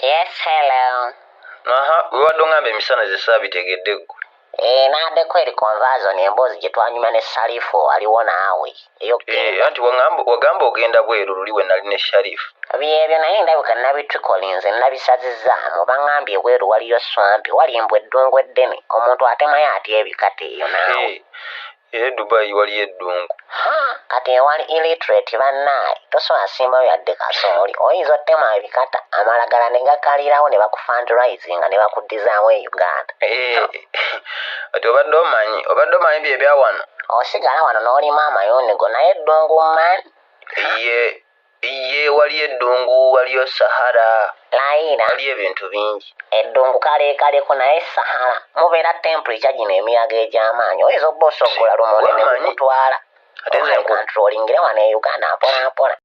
Yes, hello. Aha, wewadde ongambe emisana ze saabitegedde ggwe. Naddeko eri conversion emboozi gye twanyuma ne Sharifu aliwo naawe ey'okugenda. Anti wagamba ogenda bweru luli we nali ne Sharifu. Byebyo naye ndabika nabitukolinze nabisazizzaamu bangambye bweru waliyo swampi wali embwa eddungu eddene omuntu atemayo atya ebikata eyo naawe. Dubai waliyo eddungu. Kati ewali illiterate bannaaye tosobola simbayo yadde kasooli oyinza ottema ebikata amalagala ne gakalirawo ne bakufundrisinga ne bakuddizaamu e Uganda. Ati obadde omanyi bye bya wano. Osigala wano n'olima amayunigo naye eddungu man. Iye waliyo eddungu waliyo Sahara. Layira waliyo ebintu bingi. eddungu kaleekaleko naye Sahara mubeera temperature gino emiyaga egy'amaanyi oyinza obba osogola lumonde ne kukutwala. Controllingire wano e Uganda mpola mpola.